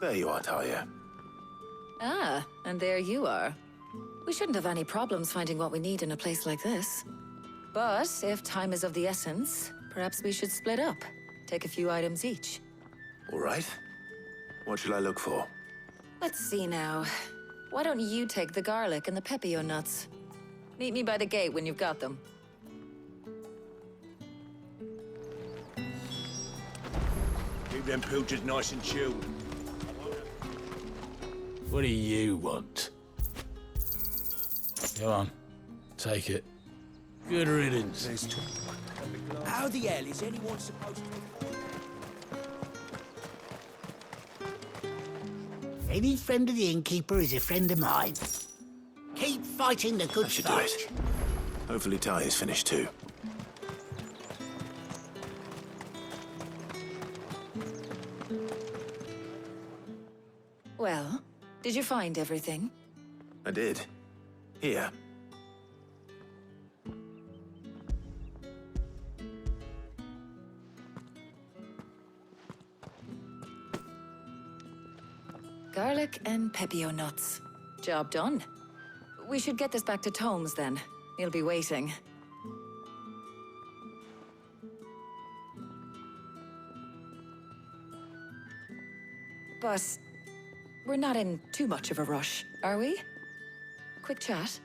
There you are, Tarja. Ah, and there you are. We shouldn't have any problems finding what we need in a place like this. But if time is of the essence, perhaps we should split up. Take a few items each. All right. What shall I look for? Let's see now. Why don't you take the garlic and the pepio nuts? Meet me by the gate when you've got them. Keep them pilchers nice and chilled. What do you want? Go on, take it. Good riddance. How the hell is anyone supposed to... Any friend of the innkeeper is a friend of mine. Keep fighting the good I should do fight. it. Hopefully Tarja's finished too. Well, did you find everything? I did. Here. Garlic and pepio nuts. Job done. We should get this back to Tomes then. He'll be waiting. But we're not in too much of a rush, are we? Quick chat.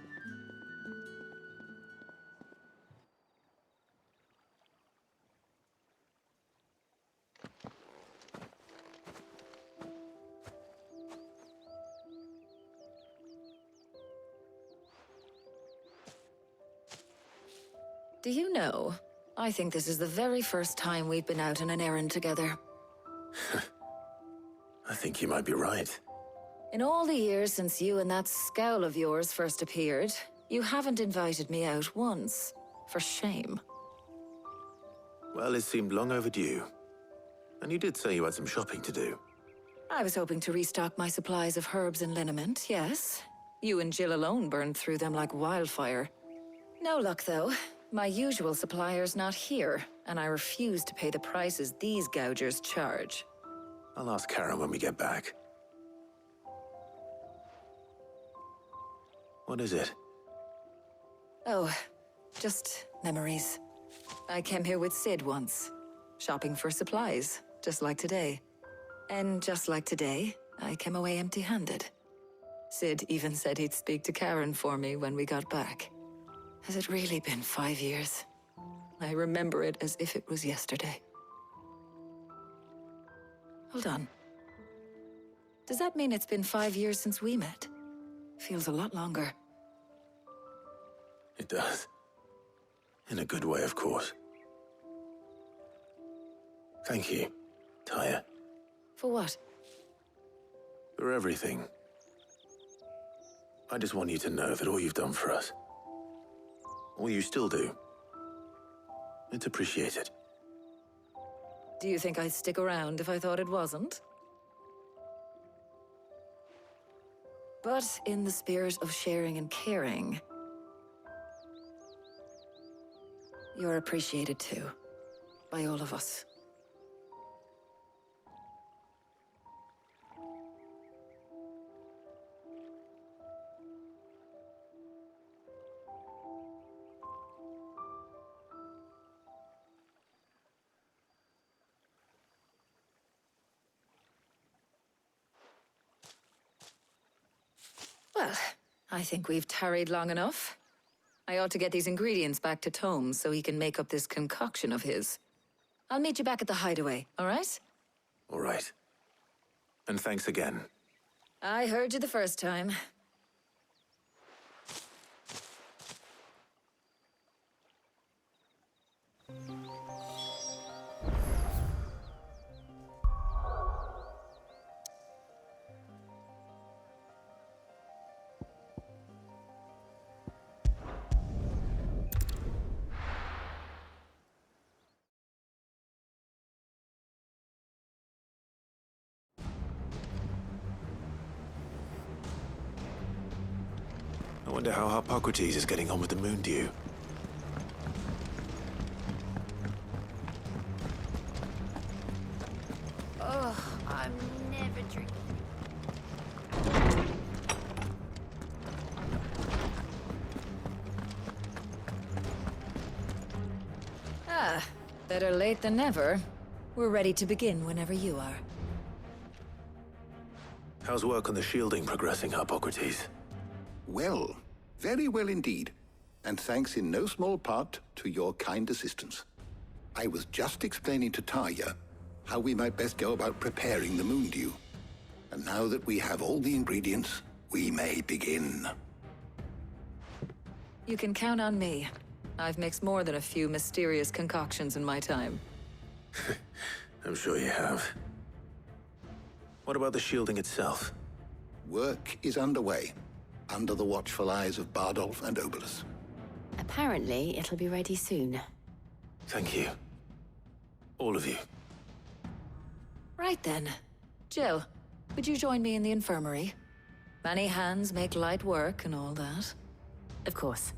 Do you know, I think this is the very first time we've been out on an errand together. I think you might be right. In all the years since you and that scowl of yours first appeared, you haven't invited me out once. For shame. Well, it seemed long overdue. And you did say you had some shopping to do. I was hoping to restock my supplies of herbs and liniment, yes. You and Jill alone burned through them like wildfire. No luck, though. My usual supplier's not here, and I refuse to pay the prices these gougers charge. I'll ask Karen when we get back. What is it? Oh, just memories. I came here with Sid once, shopping for supplies, just like today. And just like today, I came away empty-handed. Sid even said he'd speak to Karen for me when we got back. Has it really been 5 years? I remember it as if it was yesterday. Hold on. Does that mean it's been 5 years since we met? Feels a lot longer. It does. In a good way, of course. Thank you, Tarja. For what? For everything. I just want you to know that all you've done for us, all you still do, it's appreciated. Do you think I'd stick around if I thought it wasn't? But in the spirit of sharing and caring, you're appreciated too, by all of us. Well, I think we've tarried long enough. I ought to get these ingredients back to Tomes so he can make up this concoction of his. I'll meet you back at the hideaway, all right? All right. And thanks again. I heard you the first time. I wonder how Hippocrates is getting on with the moon dew. Oh, I'm never drinking Better late than never. We're ready to begin whenever you are. How's work on the shielding progressing, Hippocrates? Well, very well indeed. And thanks in no small part to your kind assistance. I was just explaining to Tarja how we might best go about preparing the moon dew. And now that we have all the ingredients, we may begin. You can count on me. I've mixed more than a few mysterious concoctions in my time. I'm sure you have. What about the shielding itself? Work is underway, under the watchful eyes of Bardolph and Obolus. Apparently, it'll be ready soon. Thank you. All of you. Right then. Jill, would you join me in the infirmary? Many hands make light work and all that. Of course.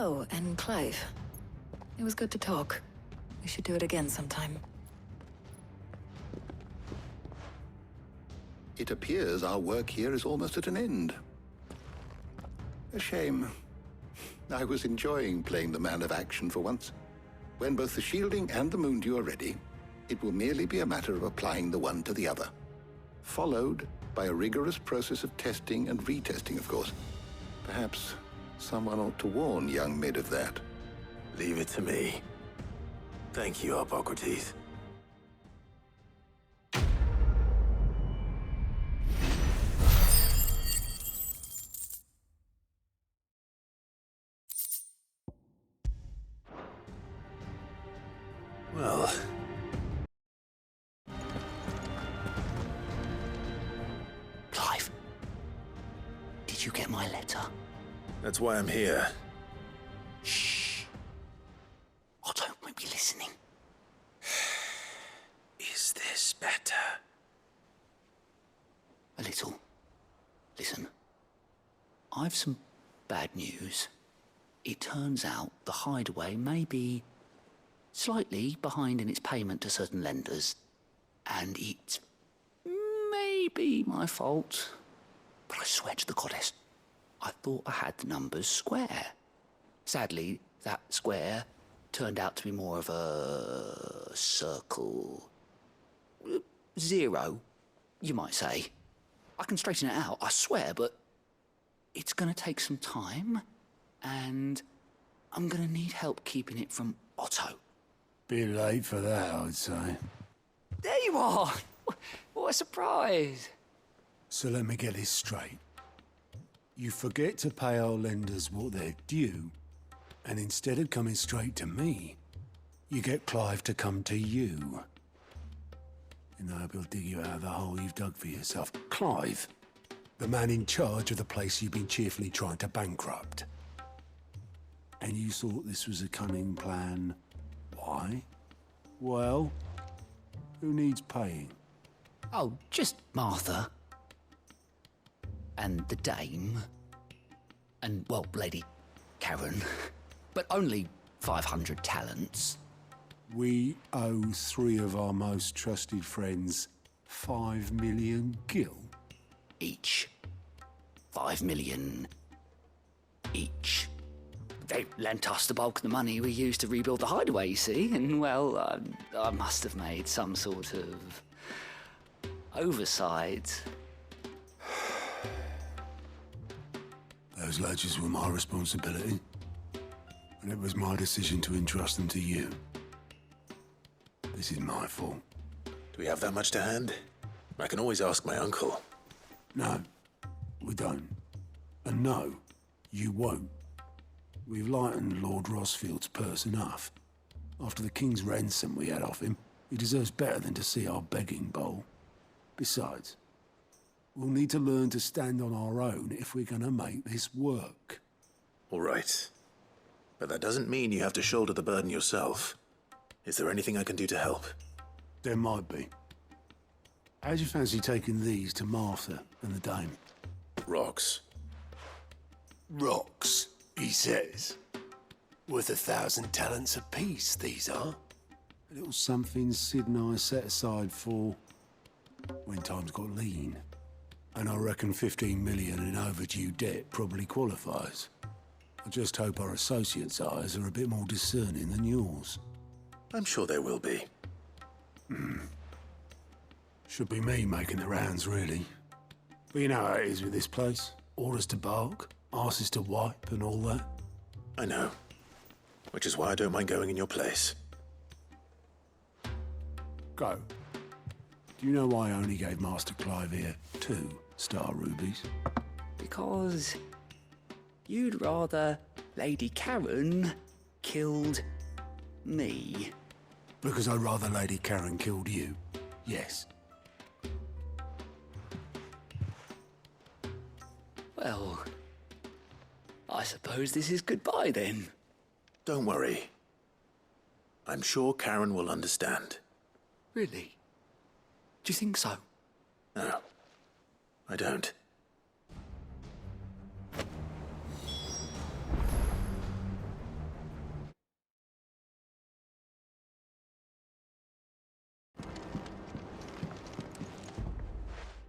Oh, and Clive. It was good to talk. We should do it again sometime. It appears our work here is almost at an end. A shame. I was enjoying playing the man of action for once. When both the shielding and the moon dew are ready, it will merely be a matter of applying the one to the other. Followed by a rigorous process of testing and retesting, of course. Perhaps someone ought to warn young Mid of that. Leave it to me. Thank you, Hippocrates. Well, Clive, did you get my letter? that's why I'm here. Shh. Otto won't be listening. Is this better? A little. Listen, I've some bad news. It turns out the hideaway may be slightly behind in its payment to certain lenders, and it may be my fault. But I swear to the goddess, I thought I had the numbers square. Sadly, that square turned out to be more of a circle. Zero, you might say. I can straighten it out, I swear, but it's gonna take some time, and I'm gonna need help keeping it from Otto. Bit late for that, I'd say. There you are! What a surprise! So let me get this straight. You forget to pay our lenders what they're due, and instead of coming straight to me, you get Clive to come to you. And I hope he'll dig you out of the hole you've dug for yourself. Clive, the man in charge of the place you've been cheerfully trying to bankrupt. And you thought this was a cunning plan. Why? Well, who needs paying? Oh, just Martha. And the dame. And, well, Lady Karen. But only 500 talents. We owe 3 of our most trusted friends 5 million gil. Each. 5 million each. They lent us the bulk of the money we used to rebuild the hideaway, you see, and, well, I must have made some sort of oversight. Those ledgers were my responsibility, and it was my decision to entrust them to you. This is my fault. Do we have that much to hand? I can always ask my uncle. No, we don't. And no, you won't. We've lightened Lord Rosfield's purse enough. After the king's ransom we had off him, he deserves better than to see our begging bowl. Besides, we'll need to learn to stand on our own if we're gonna make this work. All right. But that doesn't mean you have to shoulder the burden yourself. Is there anything I can do to help? There might be. How'd you fancy taking these to Martha and the dame? Rocks. Rocks, he says. Worth 1,000 talents apiece, these are. A little something Sid and I set aside for when times got lean. And I reckon 15 million in overdue debt probably qualifies. I just hope our associates' eyes are a bit more discerning than yours. I'm sure they will be. Should be me making the rounds, really. But you know how it is with this place. Orders to bark, arses to wipe, and all that. I know. Which is why I don't mind going in your place. Go. Do you know why I only gave Master Clive here 2 star rubies? Because you'd rather Lady Karen killed me. Because I'd rather Lady Karen killed you. Yes. Well, I suppose this is goodbye then. Don't worry. I'm sure Karen will understand. Really? Do you think so? No, I don't.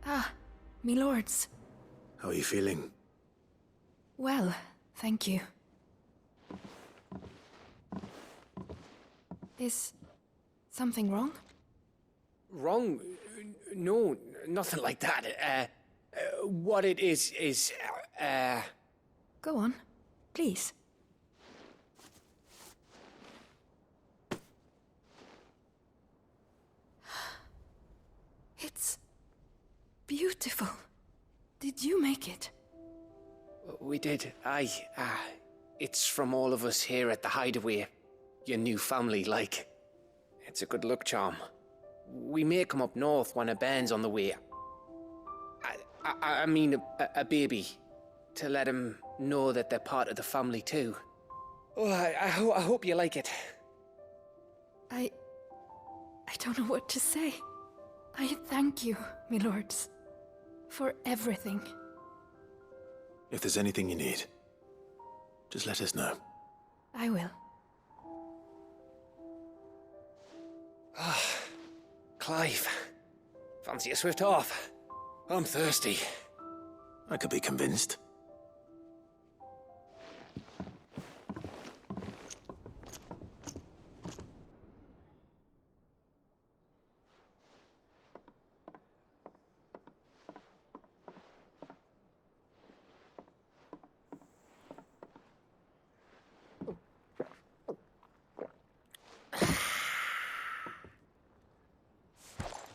Ah, me lords. How are you feeling? Well, thank you. Is something wrong? Wrong? No, nothing like that. What it is, Go on, please. It's beautiful. Did you make it? We did. Aye. It's from all of us here at the Hideaway. Your new family, like. It's a good luck charm. We may come up north when a band's on the way. I mean a baby. To let him know that they're part of the family too. Oh, I hope you like it. I don't know what to say. I thank you, my lords, for everything. If there's anything you need, just let us know. I will. Clive, fancy a swift off? I'm thirsty. I could be convinced.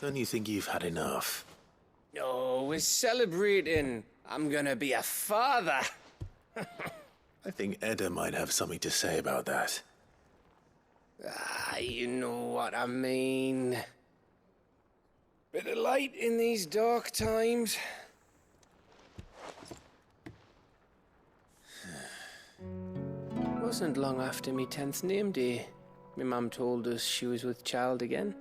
Don't you think you've had enough? Oh, we're celebrating. I'm gonna be a father. I think Edda might have something to say about that. You know what I mean. Bit of light in these dark times. Wasn't long after me 10th name day. My mum told us she was with child again.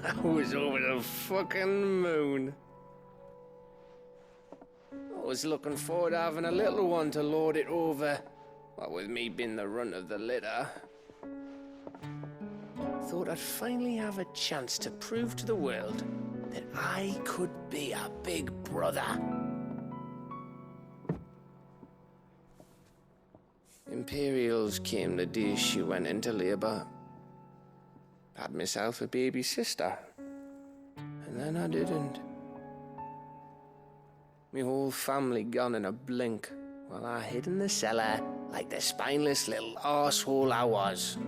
I was over the fucking moon. I was looking forward to having a little one to lord it over, what with me being the runt of the litter. Thought I'd finally have a chance to prove to the world that I could be a big brother. Imperials came the day she went into labour. Had myself a baby sister, and then I didn't. Me whole family gone in a blink, while I hid in the cellar like the spineless little arsehole I was.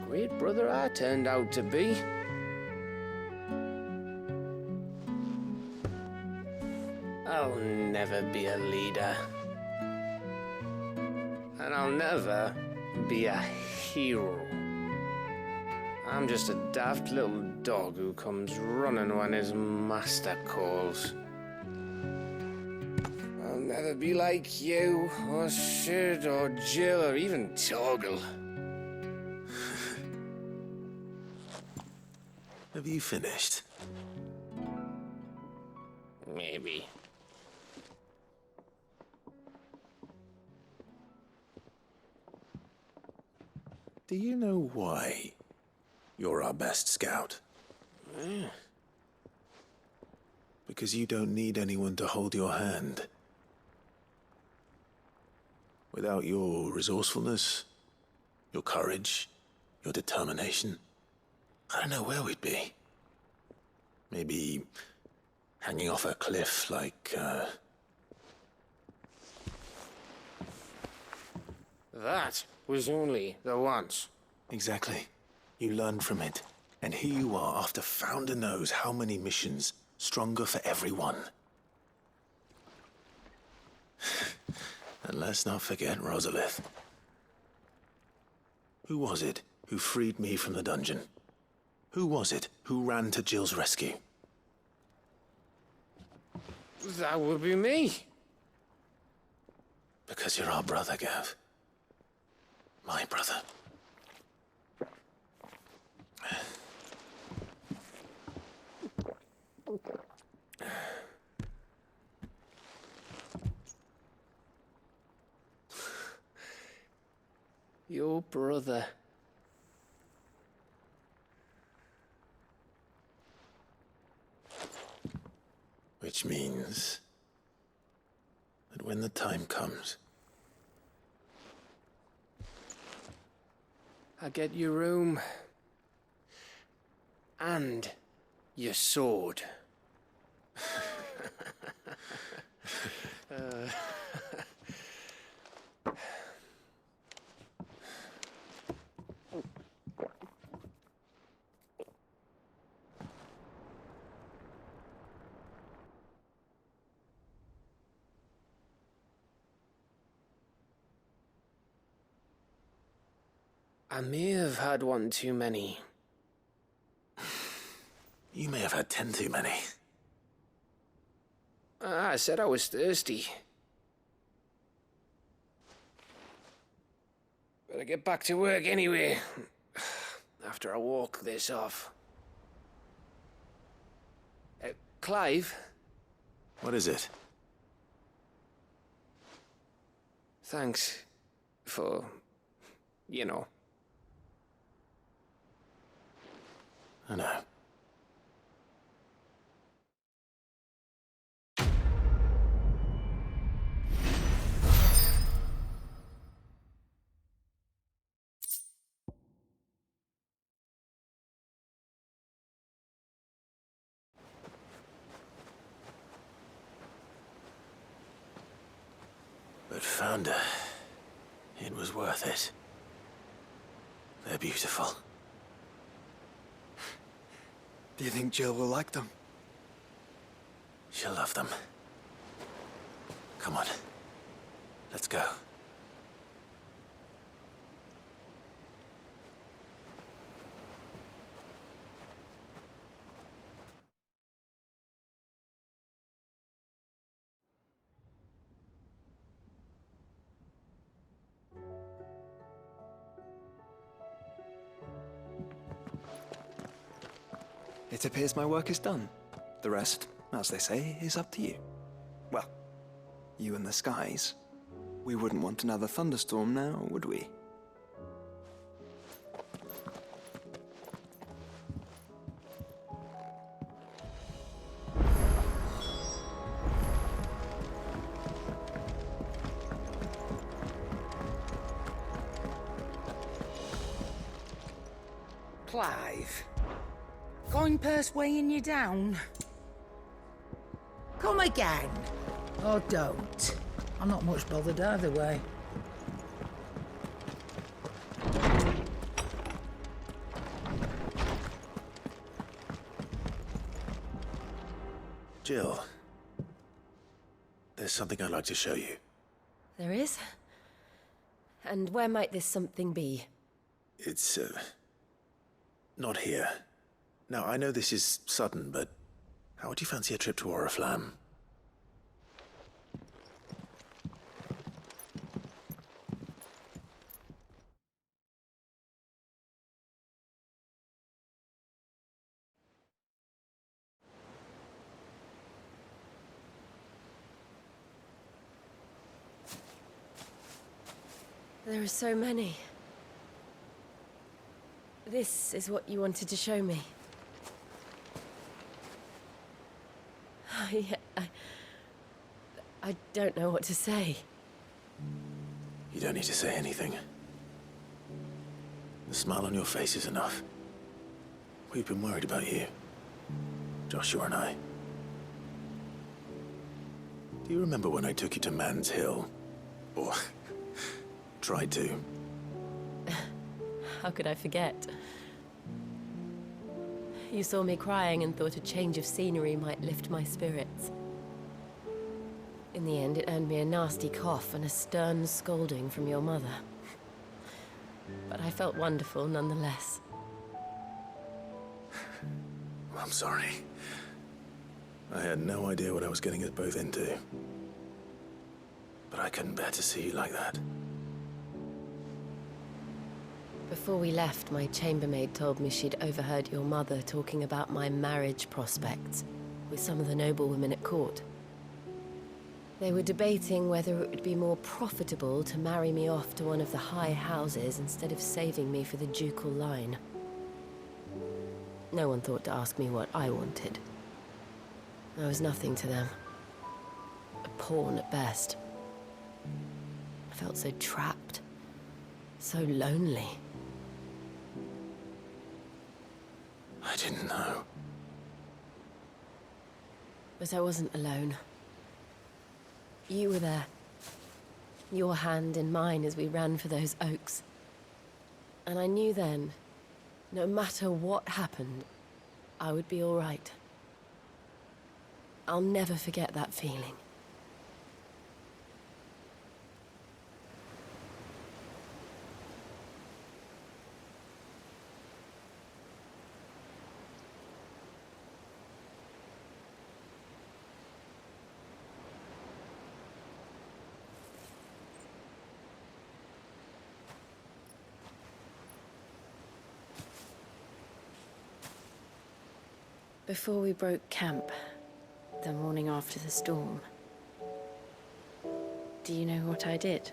Great brother I turned out to be. I'll never be a leader. And I'll never be a hero. I'm just a daft little dog who comes running when his master calls. I'll never be like you, or Sid, or Jill, or even Torgal. Have you finished? Maybe. Do you know why you're our best scout? Because you don't need anyone to hold your hand. Without your resourcefulness, your courage, your determination, I don't know where we'd be. Maybe hanging off a cliff like, That was only the once. Exactly. You learned from it. And here you are after Founder knows how many missions, stronger for everyone. And let's not forget Rosalith. Who was it who freed me from the dungeon? Who was it who ran to Jill's rescue? That would be me. Because you're our brother, Gav. My brother. Your brother. Which means that when the time comes, I get your room. And your sword. I may have had one too many. you may have had 10 too many. I said I was thirsty. Better get back to work anyway. After I walk this off. Clive? What is it? Thanks for, you know. I know. But Founder, it was worth it. They're beautiful. Do you think Jill will like them? She'll love them. Come on. Let's go. It appears my work is done. The rest, as they say, is up to you. Well, you and the skies. We wouldn't want another thunderstorm now, would we? Clive. Coin-purse weighing you down? Come again. Oh, don't. I'm not much bothered either way. Jill, there's something I'd like to show you. There is? And where might this something be? It's, not here. Now, I know this is sudden, but how would you fancy a trip to Oriflamme? There are so many. This is what you wanted to show me. I don't know what to say. You don't need to say anything. The smile on your face is enough. We've been worried about you, Joshua and I. Do you remember when I took you to Man's Hill? Or tried to? How could I forget? You saw me crying and thought a change of scenery might lift my spirits. In the end, it earned me a nasty cough and a stern scolding from your mother. But I felt wonderful nonetheless. I'm sorry. I had no idea what I was getting us both into. But I couldn't bear to see you like that. Before we left, my chambermaid told me she'd overheard your mother talking about my marriage prospects with some of the noblewomen at court. They were debating whether it would be more profitable to marry me off to one of the high houses instead of saving me for the ducal line. No one thought to ask me what I wanted. I was nothing to them. A pawn at best. I felt so trapped, so lonely. I didn't know. But I wasn't alone. You were there. Your hand in mine as we ran for those oaks. And I knew then, no matter what happened, I would be all right. I'll never forget that feeling. Before we broke camp, the morning after the storm, do you know what I did?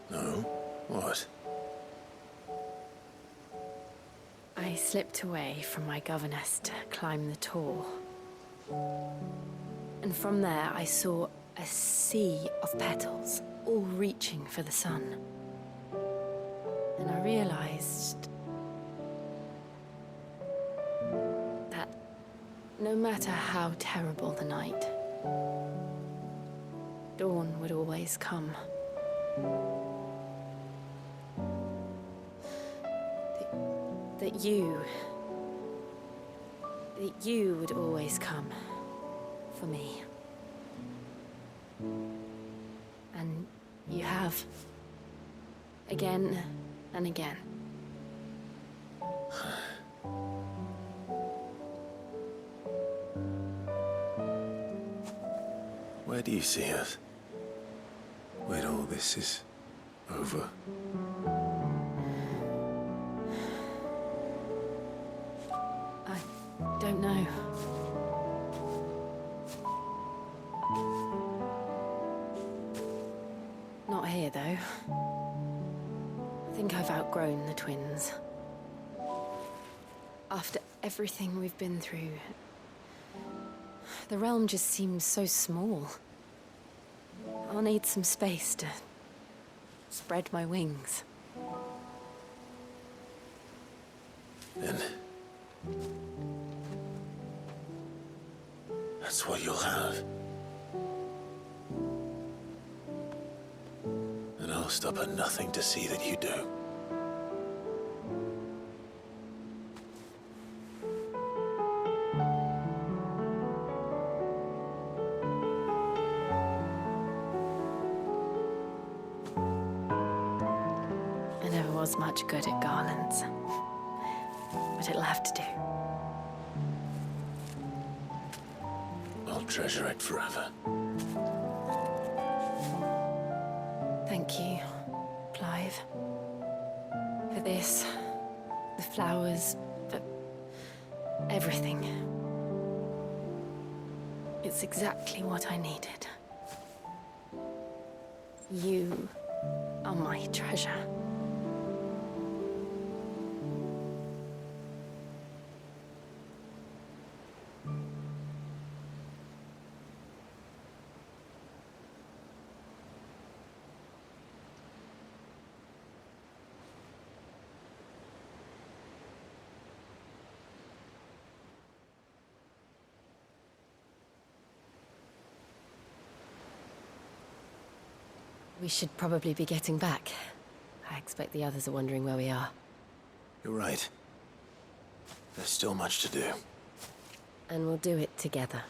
No? What? I slipped away from my governess to climb the tor. And from there I saw a sea of petals, all reaching for the sun. And I realized no matter how terrible the night, dawn would always come. That you would always come for me. And you have. Again and again. Where do you see us? When all this is over? I don't know. Not here, though. I think I've outgrown the twins. After everything we've been through, the realm just seems so small. I'll need some space to spread my wings. Then that's what you'll have. And I'll stop at nothing to see that you do. I never was much good at garlands, but it'll have to do. I'll treasure it forever. Thank you, Clive. For this, the flowers, for everything. It's exactly what I needed. You are my treasure. We should probably be getting back. I expect the others are wondering where we are. You're right. There's still much to do. And we'll do it together.